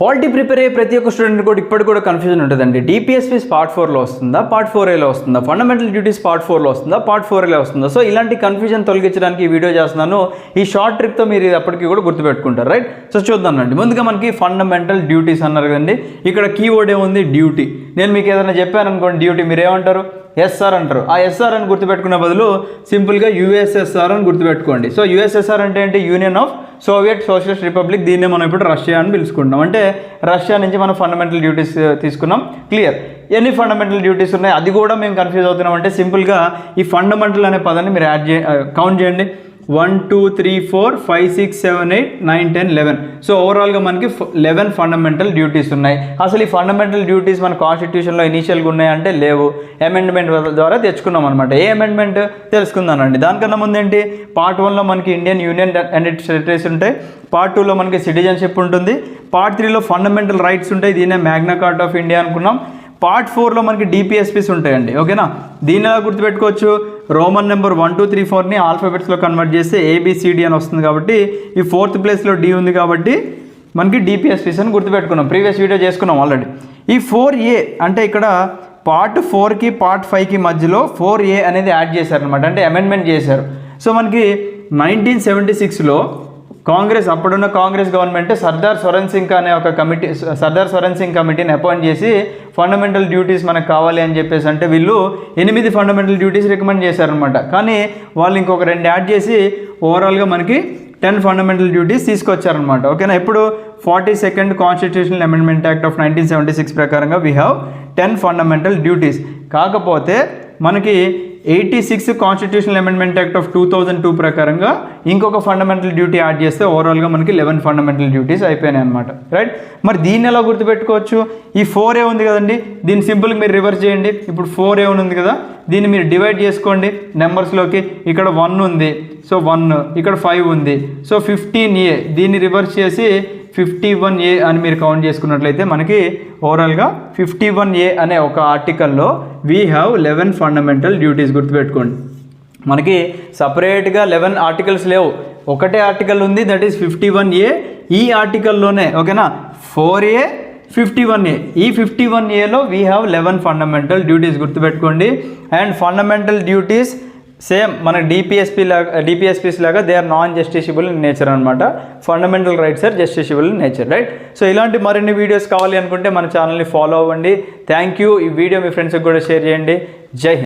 Polity prepare అయ్యే ప్రతి ఒక్క స్టూడెంట్ కూడా ఇప్పటికి కూడా కన్ఫ్యూజన్ ఉంటుందండి. DPSPs పార్ట్ 4లో వస్తుందా, పార్ట్ 4Aలో వస్తుందా, ఫండమెంటల్ డ్యూటీస్ పార్ట్ 4లో వస్తుందా, పార్ట్ 4Aలో వస్తుందా? సో ఇలాంటి కన్ఫ్యూజన్ తొలగించడానికి ఈ వీడియో చేస్తున్నాను. ఈ షార్ట్ ట్రిప్తో మీరు అప్పటికి కూడా గుర్తుపెట్టుకుంటారు, రైట్? సో చూద్దామండి. ముందుగా మనకి ఫండమెంటల్ డ్యూటీస్ అన్నారు కదండి. ఇక్కడ కీవర్డ్ ఏముంది? డ్యూటీ. నేను మీకు ఏదైనా చెప్పాను అనుకోండి డ్యూటీ, మీరు ఏమంటారు? ఎస్ఆర్ అంటారు. ఆ ఎస్ఆర్ అని గుర్తుపెట్టుకునే బదులు సింపుల్గా యుఎస్ఎస్ఆర్ అని గుర్తుపెట్టుకోండి. సో యుఎస్ఎస్ఆర్ అంటే ఏంటి? Union of Soviet socialist republic. దీన్నే మనం ఇప్పుడు రష్యా అని పిలుచుకుంటాం. అంటే రష్యా నుంచి మనం ఫండమెంటల్ డ్యూటీస్ తీసుకున్నాం. క్లియర్? ఎన్ని ఫండమెంటల్ డ్యూటీస్ ఉన్నాయి అది కూడా మేము కన్ఫ్యూజ్ అవుతున్నాం. అంటే సింపుల్గా ఈ ఫండమెంటల్ అనే పదాన్ని మీరు కౌంట్ చేయండి. 1 2 3 4 5 6 7 8 9 10 11. సో ఓవరాల్గా మనకి 11 ఫండమెంటల్ డ్యూటీస్ ఉన్నాయి. అసలు ఈ ఫండమెంటల్ డ్యూటీస్ మన కాన్స్టిట్యూషన్లో ఇనీషియల్గా ఉన్నాయంటే లేవు, అమెండ్మెంట్ ద్వారా తెచ్చుకున్నాం అనమాట. ఏ అమెండ్మెంట్ తెలుసుకుందానండి. దానికన్నా ముందు ఏంటి, పార్ట్ 1లో మనకి Indian union and it's territories ఉంటాయి. పార్ట్ 2లో మనకి సిటిజన్షిప్ ఉంటుంది. పార్ట్ 3లో ఫండమెంటల్ రైట్స్ ఉంటాయి. దీన్నే మ్యాగ్నా కార్టా ఆఫ్ ఇండియా అనుకున్నాం. పార్ట్ 4లో మనకి DPSPs ఉంటాయండి. ఓకేనా? దీన్ని ఎలా గుర్తుపెట్టుకోవచ్చు? రోమన్ నెంబర్ 1 2 3 4ని ఆల్ఫాబెట్స్లో కన్వర్ట్ చేస్తే ABCD అని వస్తుంది. కాబట్టి ఈ 4th ప్లేస్లో D ఉంది కాబట్టి మనకి DPSPs అని గుర్తుపెట్టుకున్నాం. ప్రీవియస్ వీడియో చేసుకున్నాం ఆల్రెడీ. ఈ 4A అంటే ఇక్కడ పార్ట్ 4కి పార్ట్ 5కి మధ్యలో 4A అనేది యాడ్ చేశారనమాట. అంటే అమెండ్మెంట్ చేశారు. సో మనకి 1976లో అప్పుడున్న కాంగ్రెస్ గవర్నమెంట్ సర్దార్ స్వరణ్ సింగ్ అనే ఒక కమిటీని అపాయింట్ చేసి ఫండమెంటల్ డ్యూటీస్ మనకు కావాలి అని చెప్పేసి అంటే వీళ్ళు 8 ఫండమెంటల్ డ్యూటీస్ రికమెండ్ చేశారనమాట. కానీ వాళ్ళు ఇంకొక 2 యాడ్ చేసి ఓవరాల్గా మనకి 10 ఫండమెంటల్ డ్యూటీస్ తీసుకొచ్చారనమాట. ఓకేనా? ఇప్పుడు 42nd constitutional amendment act of 1976 ప్రకారంగా వీ హ్యావ్ 10 ఫండమెంటల్ డ్యూటీస్. కాకపోతే మనకి 86 కాన్స్టిట్యూషనల్ అమెండ్మెంట్ యాక్ట్ ఆఫ్ 2002 ప్రకారంగా ఇంకొక ఫండమెంటల్ డ్యూటీ యాడ్ చేస్తే ఓవరాల్గా మనకి 11 ఫండమెంటల్ డ్యూటీస్ అయిపోయినాయి అనమాట, రైట్? మరి దీన్ని ఎలా గుర్తుపెట్టుకోవచ్చు? ఈ 4A ఉంది కదండి, దీన్ని సింపుల్గా మీరు రివర్స్ చేయండి. ఇప్పుడు 4A ఉంది కదా, దీన్ని మీరు డివైడ్ చేసుకోండి నెంబర్స్లోకి. ఇక్కడ 1 ఉంది, సో 1. ఇక్కడ 5 ఉంది, సో 15A. దీన్ని రివర్స్ చేసి 51A అని మీరు కౌంట్ చేసుకున్నట్లయితే మనకి ఓవరాల్గా 51A అనే ఒక ఆర్టికల్లో వీ హ్యావ్ 11 ఫండమెంటల్ డ్యూటీస్. గుర్తుపెట్టుకోండి, మనకి సపరేట్గా 11 ఆర్టికల్స్ లేవు, ఒకటే ఆర్టికల్ ఉంది, దట్ ఈస్ 51A. ఈ ఆర్టికల్లోనే ఓకేనా 4A 51A. ఈ 51Aలో వీ హ్యావ్ 11 ఫండమెంటల్ డ్యూటీస్. గుర్తుపెట్టుకోండి. అండ్ ఫండమెంటల్ డ్యూటీస్ సేమ్ మన DPSPs లాగా they are non justiciable in nature అనమాట. Fundamental rights are justiciable in nature, right? So ఇలాంటి మరిన్ని వీడియోస్ కావాలి అనుకుంటే మన ఛానల్ని ఫాలో అవ్వండి. Thank you. ఈ వీడియో మీ ఫ్రెండ్స్కి కూడా షేర్ చేయండి. జై హింద్.